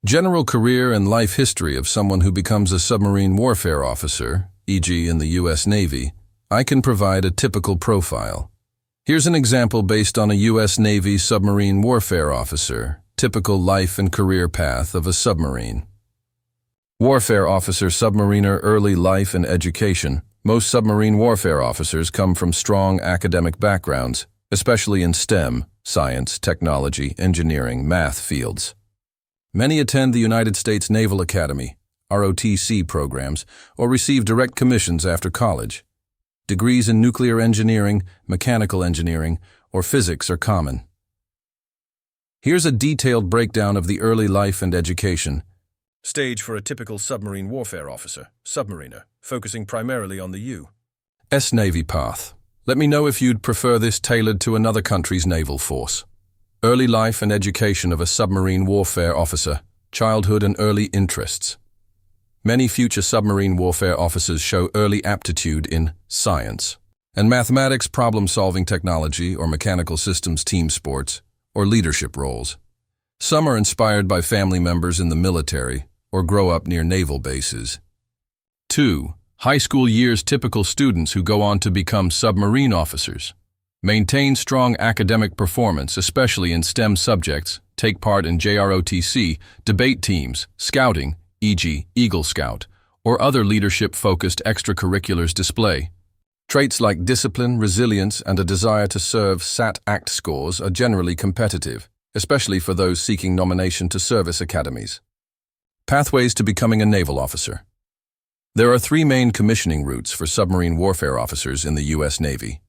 General career and life history of someone who becomes a submarine warfare officer, e.g. in the U.S. Navy, I can provide a typical profile. Here's an example based on a U.S. Navy submarine warfare officer, typical life and career path of a submarine. Warfare officer submariner early life and education. Most submarine warfare officers come from strong academic backgrounds, especially in STEM, science, technology, engineering, math fields. Many attend the United States Naval Academy, ROTC programs, or receive direct commissions after college. Degrees in nuclear engineering, mechanical engineering, or physics are common. Here's a detailed breakdown of the early life and education stage for a typical submarine warfare officer, submariner, focusing primarily on the U.S. Navy path. Let me know if you'd prefer this tailored to another country's naval force. Early life and education of a submarine warfare officer, childhood and early interests. Many future submarine warfare officers show early aptitude in science and mathematics, problem-solving technology, or mechanical systems team sports, or leadership roles. Some are inspired by family members in the military or grow up near naval bases. 2. High school years typical students who go on to become submarine officers. Maintain strong academic performance, especially in STEM subjects, take part in JROTC, debate teams, scouting, e.g. Eagle Scout, or other leadership-focused extracurriculars display. Traits like discipline, resilience, and a desire to serve SAT-ACT scores are generally competitive, especially for those seeking nomination to service academies. Pathways to becoming a naval officer. There are 3 main commissioning routes for submarine warfare officers in the U.S. Navy.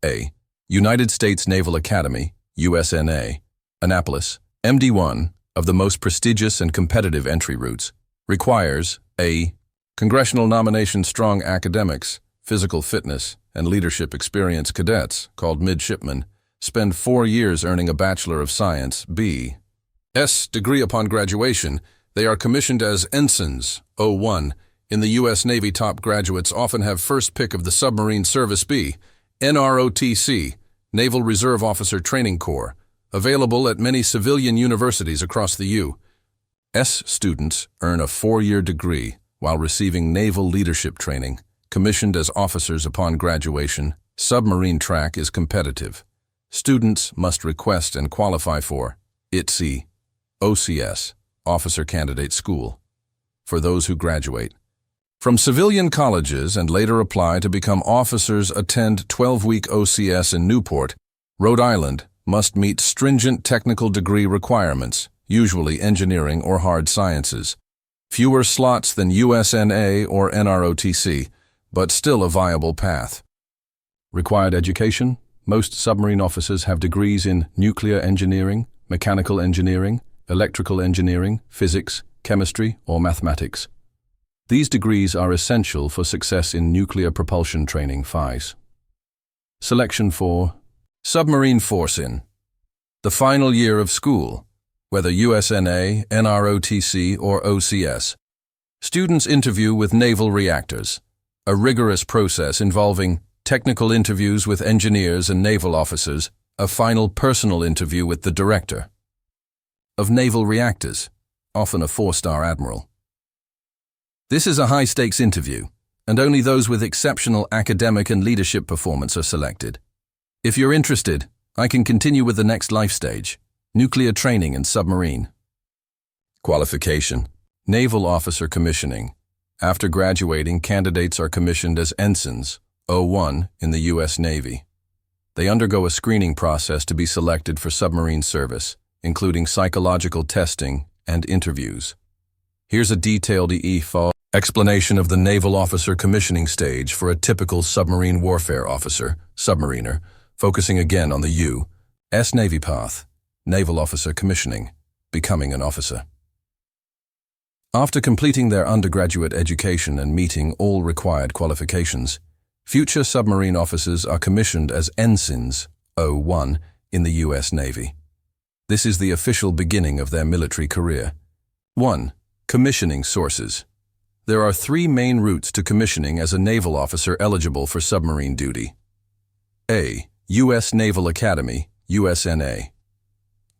A. United States Naval Academy, USNA, Annapolis, MD-1, of the most prestigious and competitive entry routes, requires a. Congressional nomination strong academics, physical fitness, and leadership experience cadets, called midshipmen, spend 4 years earning a Bachelor of Science, B.S. degree upon graduation. They are commissioned as ensigns, O1. In the U.S. Navy, top graduates often have first pick of the Submarine Service B, NROTC, Naval Reserve Officer Training Corps, available at many civilian universities across the U.S. Students earn a 4-year degree while receiving naval leadership training. Commissioned as officers upon graduation, submarine track is competitive. Students must request and qualify for ITSE, OCS, Officer Candidate School, for those who graduate. From civilian colleges and later apply to become officers, attend 12-week OCS in Newport, Rhode Island, must meet stringent technical degree requirements, usually engineering or hard sciences. Fewer slots than USNA or NROTC, but still a viable path. Required education. Most submarine officers have degrees in nuclear engineering, mechanical engineering, electrical engineering, physics, chemistry, or mathematics. These degrees are essential for success in nuclear propulsion training (FICE). Selection for Submarine Force in the final year of school, whether USNA, NROTC, or OCS. Students interview with naval reactors, a rigorous process involving technical interviews with engineers and naval officers, a final personal interview with the director of naval reactors, often a 4-star admiral. This is a high-stakes interview, and only those with exceptional academic and leadership performance are selected. If you're interested, I can continue with the next life stage, nuclear training and submarine. Qualification: Naval Officer Commissioning. After graduating, candidates are commissioned as ensigns, O1, in the U.S. Navy. They undergo a screening process to be selected for submarine service, including psychological testing and interviews. Here's a detailed EFO explanation of the Naval Officer Commissioning stage for a typical submarine warfare officer, submariner, focusing again on the U.S. Navy path, Naval Officer Commissioning, becoming an officer. After completing their undergraduate education and meeting all required qualifications, future submarine officers are commissioned as ensigns, O1, in the U.S. Navy. This is the official beginning of their military career. 1. Commissioning sources. There are 3 main routes to commissioning as a naval officer eligible for submarine duty. A. U.S. Naval Academy, USNA.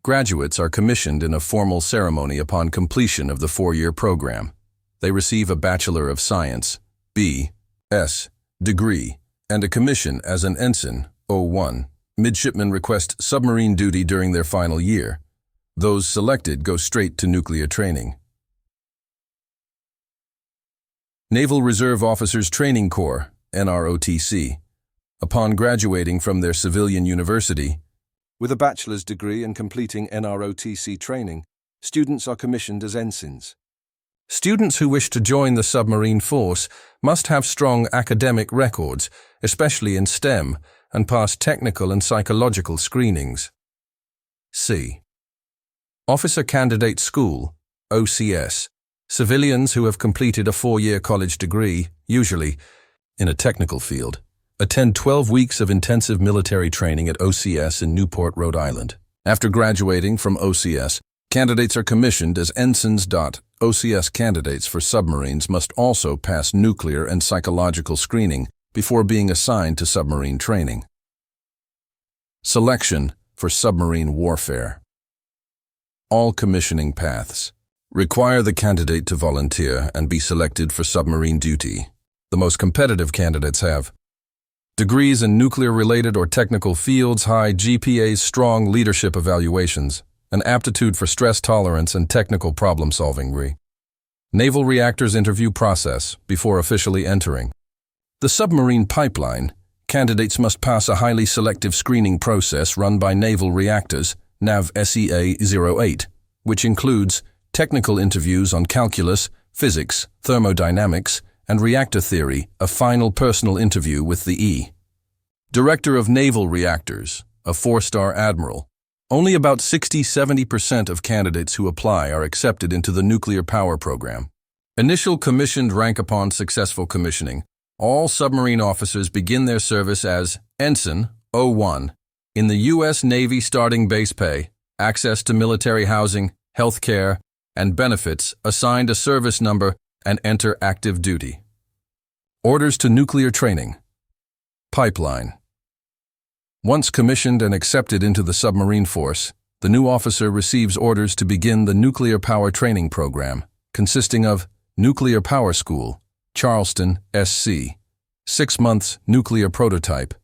Graduates are commissioned in a formal ceremony upon completion of the 4-year program. They receive a Bachelor of Science, B.S. degree, and a commission as an ensign, O1. Midshipmen request submarine duty during their final year. Those selected go straight to nuclear training. Naval Reserve Officers Training Corps, NROTC. Upon graduating from their civilian university, with a bachelor's degree and completing NROTC training, students are commissioned as ensigns. Students who wish to join the submarine force must have strong academic records, especially in STEM, and pass technical and psychological screenings. C. Officer Candidate School, OCS. Civilians who have completed a 4-year college degree, usually in a technical field, attend 12 weeks of intensive military training at OCS in Newport, Rhode Island. After graduating from OCS, candidates are commissioned as ensigns. OCS candidates for submarines must also pass nuclear and psychological screening before being assigned to submarine training. Selection for submarine warfare. All commissioning paths require the candidate to volunteer and be selected for submarine duty. The most competitive candidates have degrees in nuclear-related or technical fields, high GPAs, strong leadership evaluations, an aptitude for stress tolerance and technical problem-solving. Naval reactors interview process before officially entering. The submarine pipeline. Candidates must pass a highly selective screening process run by Naval Reactors, NAV SEA-08, which includes technical interviews on calculus, physics, thermodynamics, and reactor theory, a final personal interview with the E. Director of Naval Reactors, a 4-star admiral. Only about 60–70% of candidates who apply are accepted into the nuclear power program. Initial commissioned rank. Upon successful commissioning, all submarine officers begin their service as ensign, O1, in the U.S. Navy. Starting base pay, access to military housing, health care, and benefits, assigned a service number, and enter active duty. Orders to nuclear training. Pipeline. Once commissioned and accepted into the submarine force, the new officer receives orders to begin the nuclear power training program, consisting of Nuclear Power School, Charleston, SC, 6 months nuclear prototype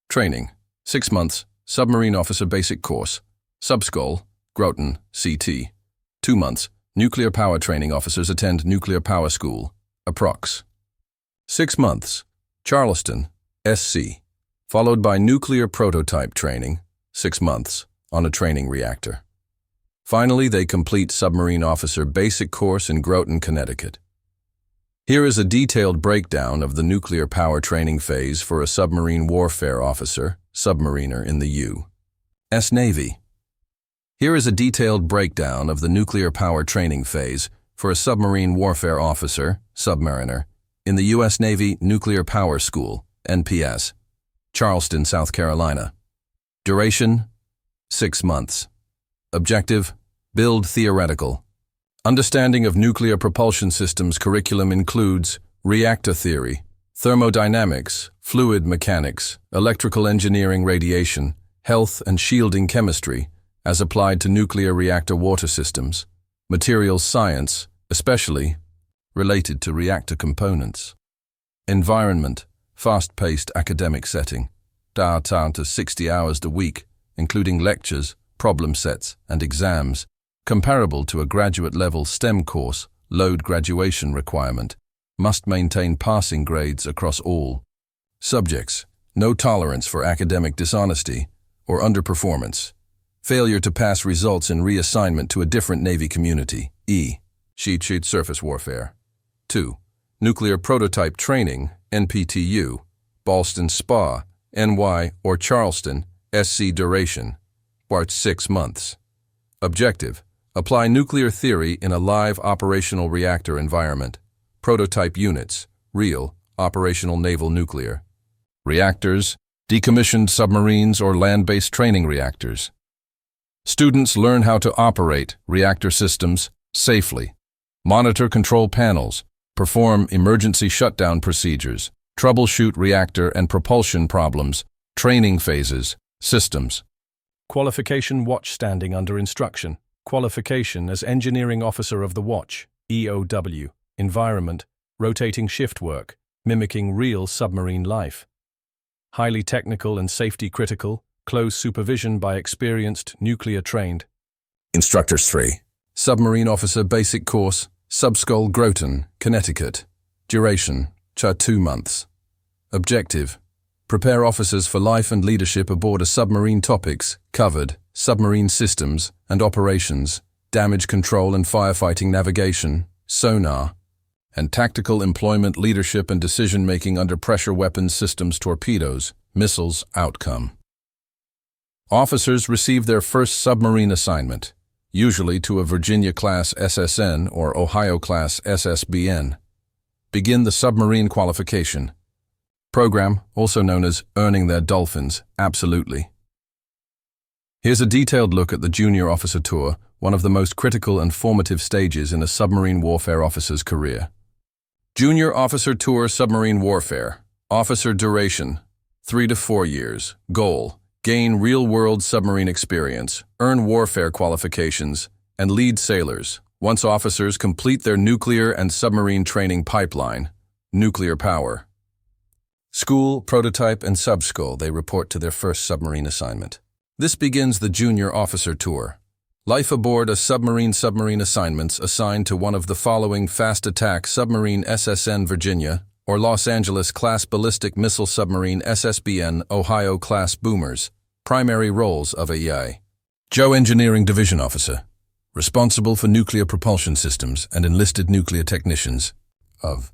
training, 6 months submarine officer basic course, Subschool, Groton, CT, 2 months nuclear power training officers attend nuclear power school, approx. 6 months Charleston, SC, followed by nuclear prototype training, 6 months, on a training reactor. Finally, they complete submarine officer basic course in Groton, Connecticut. Here is a detailed breakdown of the nuclear power training phase for a submarine warfare officer, submariner in the U.S. Navy. Here is a detailed breakdown of the nuclear power training phase for a submarine warfare officer, submariner, in the U.S. Navy Nuclear Power School, NPS, Charleston, South Carolina. Duration, 6 months. Objective, build theoretical. Understanding of nuclear propulsion systems. Curriculum includes reactor theory, thermodynamics, fluid mechanics, electrical engineering, radiation, health and shielding chemistry, as applied to nuclear reactor water systems, materials science, especially related to reactor components. Environment, fast-paced academic setting, down to 60 hours a week, including lectures, problem sets, and exams, comparable to a graduate-level STEM course, load graduation requirement, must maintain passing grades across all subjects, no tolerance for academic dishonesty or underperformance. Failure to pass results in reassignment to a different Navy community, cheat sheet surface warfare. 2. Nuclear prototype training, NPTU, Ballston SPA, NY or Charleston, SC. Duration, part 6 months. Objective, apply nuclear theory in a live operational reactor environment. Prototype units, real, operational naval nuclear reactors, decommissioned submarines or land-based training reactors. Students learn how to operate reactor systems safely, monitor control panels, perform emergency shutdown procedures, troubleshoot reactor and propulsion problems, training phases, systems. Qualification watch standing under instruction. Qualification as Engineering Officer of the Watch, EOW. Environment, rotating shift work, mimicking real submarine life. Highly technical and safety critical, close supervision by experienced, nuclear-trained. Instructors 3. Submarine Officer Basic Course, Subskull, Groton, Connecticut. Duration, 2 months. Objective, prepare officers for life and leadership aboard a submarine. Topics covered: submarine systems and operations, damage control and firefighting, navigation, sonar, and tactical employment, leadership and decision-making under pressure, weapons systems, torpedoes, missiles. Outcome. Officers receive their first submarine assignment, usually to a Virginia-class SSN or Ohio-class SSBN. Begin the submarine qualification program, also known as Earning Their Dolphins. Absolutely. Here's a detailed look at the Junior Officer Tour, one of the most critical and formative stages in a submarine warfare officer's career. Junior Officer Tour Submarine Warfare. Officer duration, 3 to 4 years. Goal, gain real-world submarine experience, earn warfare qualifications, and lead sailors. Once officers complete their nuclear and submarine training pipeline, nuclear power. School, prototype, and subskull, they report to their first submarine assignment. This begins the Junior Officer Tour. Life aboard a submarine assignments assigned to one of the following: fast attack submarine SSN Virginia or Los Angeles class ballistic missile submarine SSBN Ohio class boomers. Primary roles of a Joe Engineering Division Officer, responsible for nuclear propulsion systems and enlisted nuclear technicians. Of